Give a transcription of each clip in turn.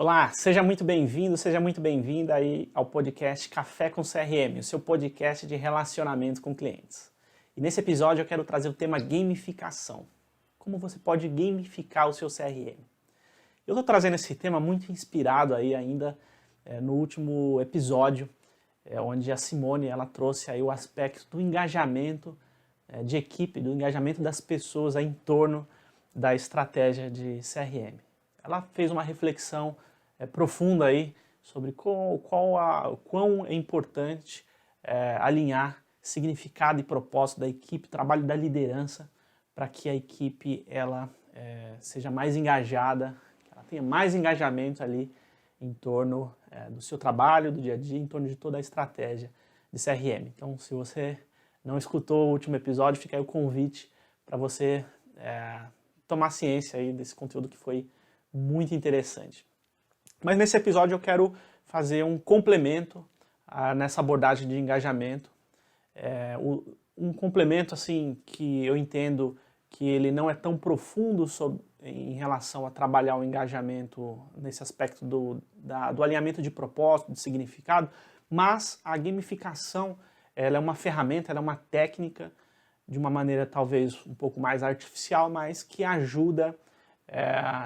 Olá, seja muito bem-vindo, seja muito bem-vinda aí ao podcast Café com CRM, o seu podcast de relacionamento com clientes. E nesse episódio eu quero trazer o tema gamificação. Como você pode gamificar o seu CRM? Eu estou trazendo esse tema muito inspirado aí ainda no último episódio, onde a Simone ela trouxe aí o aspecto do engajamento de equipe, do engajamento das pessoas aí em torno da estratégia de CRM. Ela fez uma reflexão profunda aí sobre quão é importante alinhar significado e propósito da equipe, trabalho da liderança, para que a equipe ela seja mais engajada, que ela tenha mais engajamento ali em torno do seu trabalho, do dia a dia, em torno de toda a estratégia de CRM. Então, se você não escutou o último episódio, fica aí o convite para você tomar ciência aí desse conteúdo que foi muito interessante. Mas nesse episódio eu quero fazer um complemento nessa abordagem de engajamento. Um complemento assim que eu entendo que ele não é tão profundo em relação a trabalhar o engajamento nesse aspecto do alinhamento de propósito, de significado, mas a gamificação ela é uma ferramenta, ela é uma técnica de uma maneira talvez um pouco mais artificial, mas que ajuda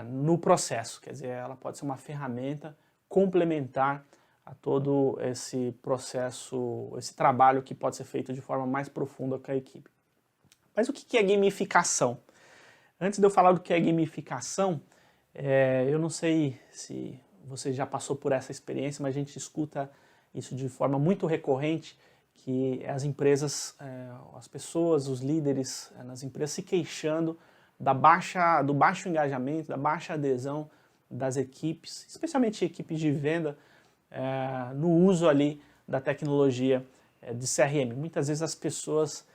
no processo, quer dizer, ela pode ser uma ferramenta complementar a todo esse processo, esse trabalho que pode ser feito de forma mais profunda com a equipe. Mas o que é gamificação? Antes de eu falar do que é gamificação, eu não sei se você já passou por essa experiência, mas a gente escuta isso de forma muito recorrente, que as empresas, as pessoas, os líderes nas empresas se queixando do baixo engajamento, da baixa adesão das equipes, especialmente equipes de venda, no uso ali da tecnologia de CRM. Muitas vezes as pessoas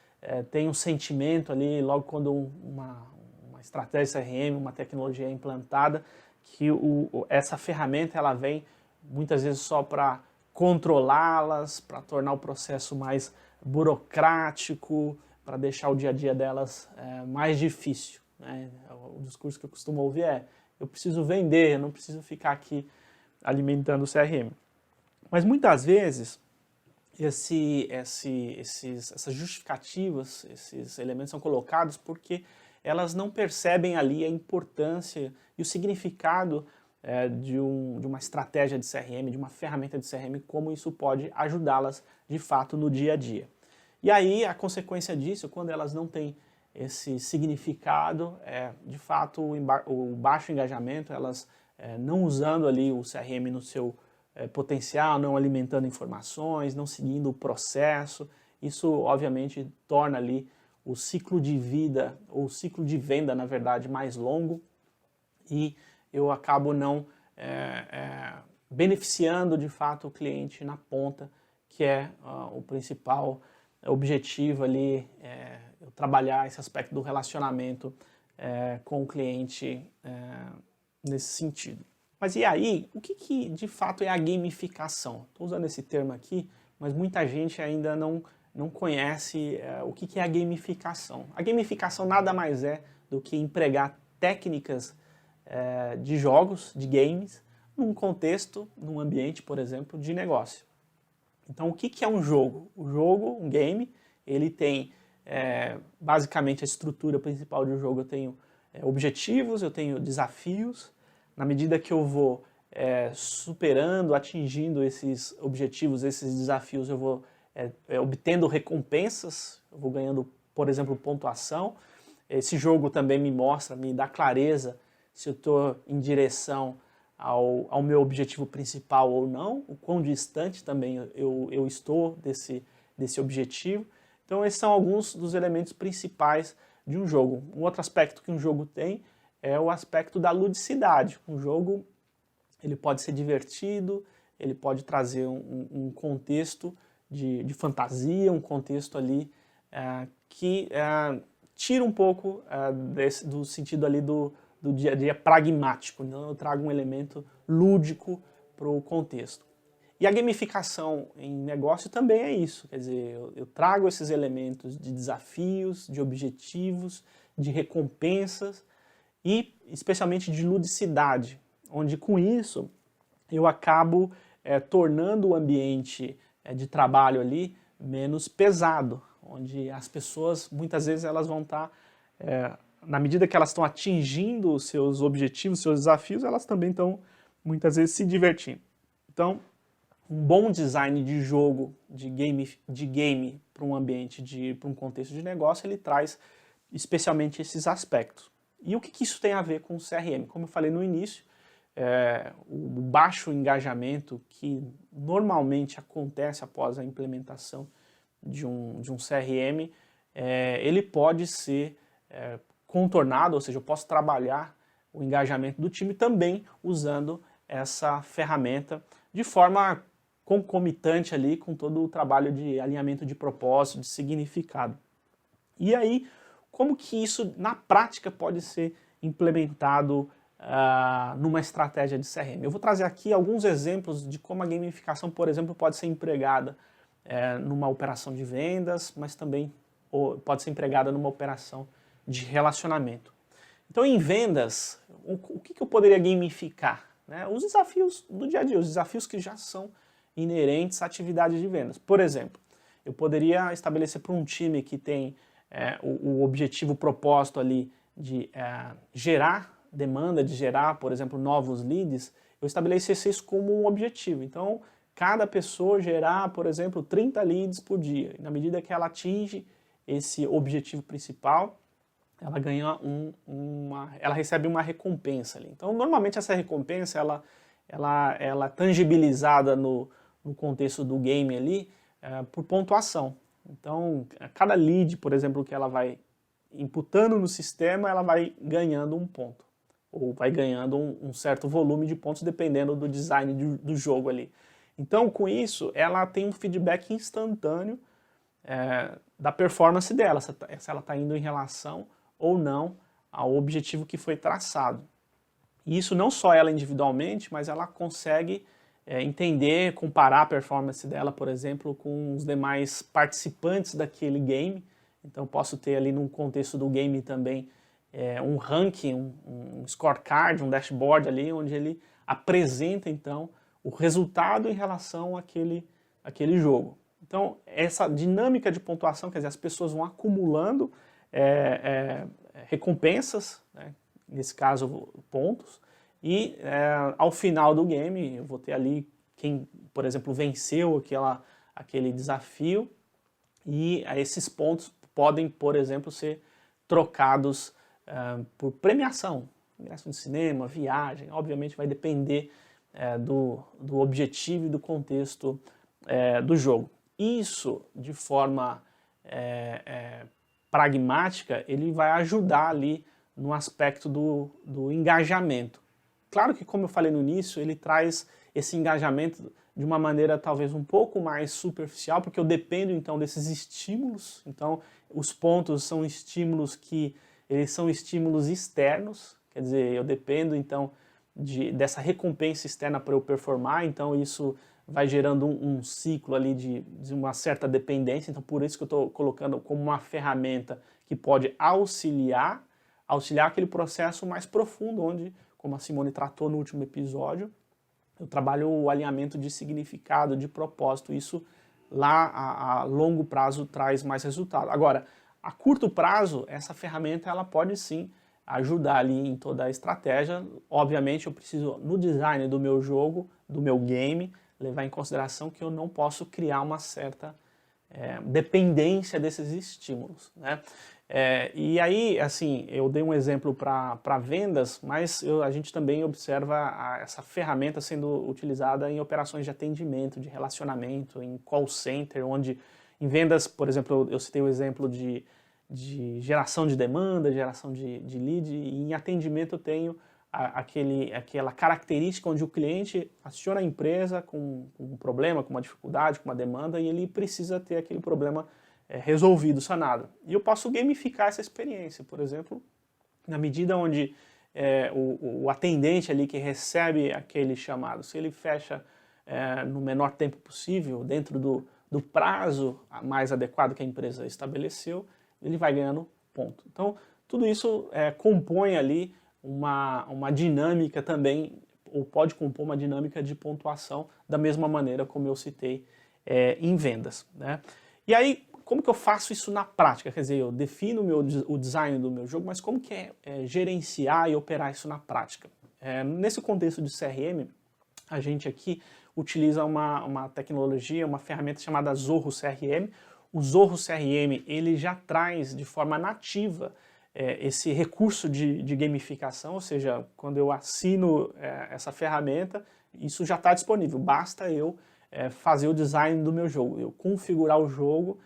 têm um sentimento ali, logo quando uma estratégia CRM, uma tecnologia é implantada, que essa ferramenta ela vem muitas vezes só para controlá-las, para tornar o processo mais burocrático, para deixar o dia a dia delas mais difícil. Né? O discurso que eu costumo ouvir eu preciso vender, eu não preciso ficar aqui alimentando o CRM. Mas muitas vezes essas justificativas, esses elementos são colocados porque elas não percebem ali a importância e o significado de uma estratégia de CRM, de uma ferramenta de CRM, como isso pode ajudá-las de fato no dia a dia. E aí a consequência disso, quando elas não têm esse significado, de fato o baixo engajamento, elas não usando ali o CRM no seu potencial, não alimentando informações, não seguindo o processo, isso obviamente torna ali o ciclo de vida, ou o ciclo de venda, na verdade, mais longo, e eu acabo não beneficiando de fato o cliente na ponta, que é o principal objetivo ali, eu trabalhar esse aspecto do relacionamento com o cliente nesse sentido. Mas e aí, o que de fato é a gamificação? Estou usando esse termo aqui, mas muita gente ainda não conhece o que é a gamificação. A gamificação nada mais é do que empregar técnicas de jogos, de games, num contexto, num ambiente, por exemplo, de negócio. Então, o que é um jogo? O jogo, um game, ele tem basicamente a estrutura principal de um jogo. Eu tenho objetivos, eu tenho desafios. Na medida que eu vou superando, atingindo esses objetivos, esses desafios, eu vou obtendo recompensas, eu vou ganhando, por exemplo, pontuação. Esse jogo também me dá clareza se eu estou em direção ao meu objetivo principal ou não, o quão distante também eu estou desse objetivo. Então esses são alguns dos elementos principais de um jogo. Um outro aspecto que um jogo tem é o aspecto da ludicidade. Um jogo ele pode ser divertido, ele pode trazer um contexto de fantasia, um contexto ali que tira um pouco do sentido ali do dia a dia pragmático. Então eu trago um elemento lúdico para o contexto. E a gamificação em negócio também é isso, quer dizer, eu trago esses elementos de desafios, de objetivos, de recompensas e especialmente de ludicidade, onde com isso eu acabo tornando o ambiente de trabalho ali menos pesado, onde as pessoas, muitas vezes, elas vão estar, na medida que elas estão atingindo os seus objetivos, seus desafios, elas também estão, muitas vezes, se divertindo. Então, um bom design de jogo, de game para um ambiente, para um contexto de negócio, ele traz especialmente esses aspectos. E o que isso tem a ver com o CRM? Como eu falei no início, o baixo engajamento que normalmente acontece após a implementação de um CRM, ele pode ser contornado, ou seja, eu posso trabalhar o engajamento do time também usando essa ferramenta de forma concomitante ali com todo o trabalho de alinhamento de propósito, de significado. E aí, como que isso na prática pode ser implementado numa estratégia de CRM? Eu vou trazer aqui alguns exemplos de como a gamificação, por exemplo, pode ser empregada numa operação de vendas, mas também pode ser empregada numa operação de relacionamento. Então, em vendas, o que eu poderia gamificar? Né? Os desafios do dia a dia, os desafios que já são inerentes à atividade de vendas. Por exemplo, eu poderia estabelecer para um time que tem o objetivo propósito ali de gerar demanda, de gerar, por exemplo, novos leads, eu estabelecesse isso como um objetivo. Então, cada pessoa gerar, por exemplo, 30 leads por dia. E na medida que ela atinge esse objetivo principal, ela ganha ela recebe uma recompensa ali. Então, normalmente essa recompensa, ela é tangibilizada no contexto do game ali, por pontuação. Então, cada lead, por exemplo, que ela vai imputando no sistema, ela vai ganhando um ponto. Ou vai ganhando um certo volume de pontos, dependendo do design do jogo ali. Então, com isso, ela tem um feedback instantâneo da performance dela, se ela está indo em relação ou não ao objetivo que foi traçado. E isso não só ela individualmente, mas ela consegue entender, comparar a performance dela, por exemplo, com os demais participantes daquele game. Então posso ter ali no contexto do game também um ranking, um scorecard, um dashboard ali, onde ele apresenta então o resultado em relação àquele jogo. Então essa dinâmica de pontuação, quer dizer, as pessoas vão acumulando recompensas, né, nesse caso pontos, e ao final do game eu vou ter ali quem, por exemplo, venceu aquele desafio, e esses pontos podem, por exemplo, ser trocados por premiação, ingresso de cinema, viagem, obviamente vai depender do objetivo e do contexto do jogo. Isso, de forma pragmática, ele vai ajudar ali no aspecto do engajamento. Claro que, como eu falei no início, ele traz esse engajamento de uma maneira talvez um pouco mais superficial, porque eu dependo então desses estímulos. Então, os pontos são estímulos eles são estímulos externos, quer dizer, eu dependo então dessa recompensa externa para eu performar, então isso vai gerando um ciclo ali de uma certa dependência. Então, por isso que eu estou colocando como uma ferramenta que pode auxiliar aquele processo mais profundo, onde, como a Simone tratou no último episódio, eu trabalho o alinhamento de significado, de propósito. Isso lá a longo prazo traz mais resultado. Agora, a curto prazo, essa ferramenta ela pode sim ajudar ali em toda a estratégia. Obviamente eu preciso, no design do meu jogo, do meu game, levar em consideração que eu não posso criar uma certa dependência desses estímulos, né? E aí, assim, eu dei um exemplo para vendas, mas a gente também observa essa ferramenta sendo utilizada em operações de atendimento, de relacionamento, em call center, onde em vendas, por exemplo, eu citei o exemplo de geração de demanda, geração de lead, e em atendimento eu tenho aquela característica onde o cliente aciona a empresa com um problema, com uma dificuldade, com uma demanda, e ele precisa ter aquele problema resolvido, sanado. E eu posso gamificar essa experiência, por exemplo, na medida onde o atendente ali que recebe aquele chamado, se ele fecha no menor tempo possível, dentro do prazo mais adequado que a empresa estabeleceu, ele vai ganhando ponto. Então, tudo isso compõe ali uma dinâmica também ou pode compor uma dinâmica de pontuação da mesma maneira como eu citei em vendas, né? E aí, como que eu faço isso na prática? Quer dizer, eu defino o design do meu jogo, mas como que é gerenciar e operar isso na prática? Nesse contexto de CRM, a gente aqui utiliza uma tecnologia, uma ferramenta chamada Zorro CRM. O Zorro CRM, ele já traz de forma nativa esse recurso de gamificação, ou seja, quando eu assino essa ferramenta, isso já está disponível, basta eu fazer o design do meu jogo, eu configurar o jogo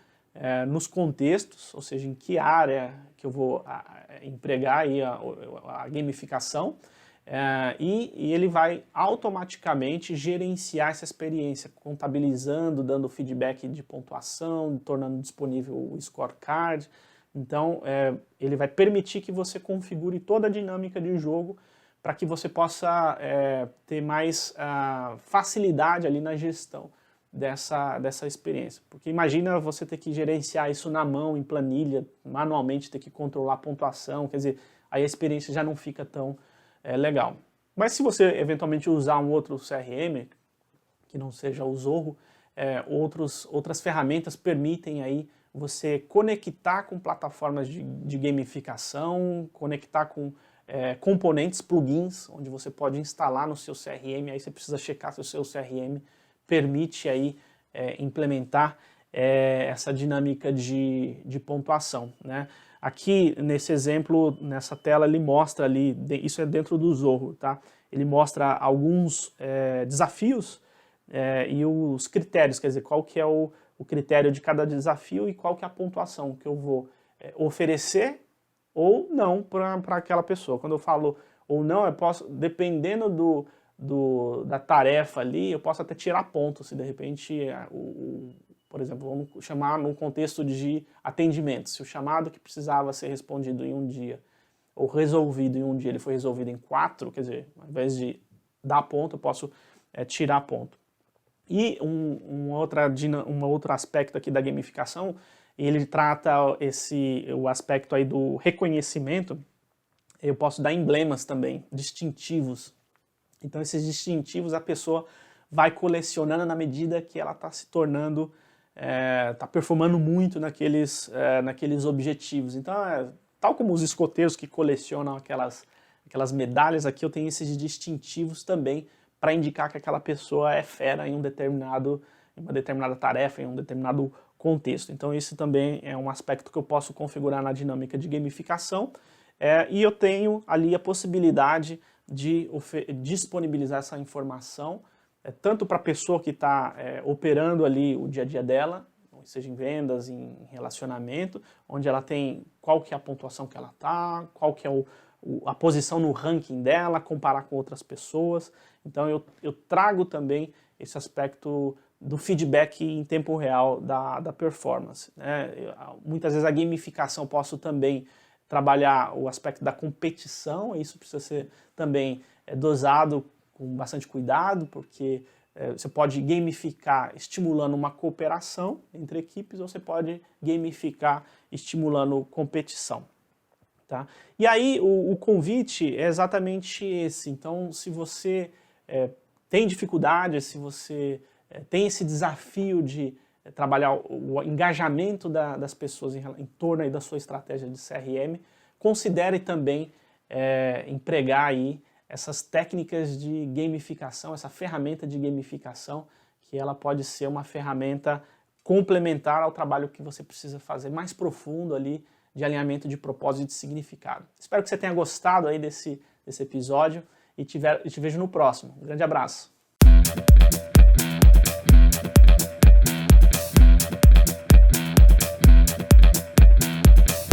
nos contextos, ou seja, em que área que eu vou empregar aí a gamificação, e ele vai automaticamente gerenciar essa experiência, contabilizando, dando feedback de pontuação, tornando disponível o scorecard. Então, ele vai permitir que você configure toda a dinâmica de jogo para que você possa ter mais facilidade ali na gestão dessa experiência. Porque imagina você ter que gerenciar isso na mão, em planilha, manualmente ter que controlar a pontuação, quer dizer, aí a experiência já não fica tão legal. Mas se você eventualmente usar um outro CRM, que não seja o Zorro, outras ferramentas permitem aí você conectar com plataformas de gamificação, conectar com componentes, plugins, onde você pode instalar no seu CRM, aí você precisa checar se o seu CRM permite aí implementar essa dinâmica de pontuação, né? Aqui, nesse exemplo, nessa tela, ele mostra ali, isso é dentro do Zorro, tá? Ele mostra alguns desafios e os critérios, quer dizer, qual que é o critério de cada desafio e qual que é a pontuação que eu vou oferecer ou não para aquela pessoa. Quando eu falo ou não, eu posso, dependendo da tarefa ali, eu posso até tirar ponto, se de repente, por exemplo, vamos chamar num contexto de atendimento, se o chamado que precisava ser respondido em um dia, ou resolvido em um dia, ele foi resolvido em 4, quer dizer, ao invés de dar ponto, eu posso tirar ponto. E um outro aspecto aqui da gamificação, ele trata o aspecto aí do reconhecimento. Eu posso dar emblemas também, distintivos. Então esses distintivos a pessoa vai colecionando na medida que ela está se tornando, está performando muito naqueles objetivos. Então, tal como os escoteiros que colecionam aquelas medalhas, aqui eu tenho esses distintivos também para indicar que aquela pessoa é fera em uma determinada tarefa, em um determinado contexto. Então esse também é um aspecto que eu posso configurar na dinâmica de gamificação, e eu tenho ali a possibilidade de disponibilizar essa informação, tanto para a pessoa que está operando ali o dia a dia dela, seja em vendas, em relacionamento, onde ela tem qual que é a pontuação que ela está, qual que é a posição no ranking dela, comparar com outras pessoas. Então eu trago também esse aspecto do feedback em tempo real da performance, né? Muitas vezes a gamificação posso também trabalhar o aspecto da competição, isso precisa ser também dosado com bastante cuidado, porque você pode gamificar estimulando uma cooperação entre equipes, ou você pode gamificar estimulando competição. Tá? E aí o convite é exatamente esse. Então, se você tem dificuldade, se você tem esse desafio de trabalhar o engajamento das pessoas em torno aí da sua estratégia de CRM, considere também empregar aí essas técnicas de gamificação, essa ferramenta de gamificação, que ela pode ser uma ferramenta complementar ao trabalho que você precisa fazer mais profundo ali, de alinhamento de propósito e de significado. Espero que você tenha gostado aí desse episódio e te vejo no próximo. Um grande abraço.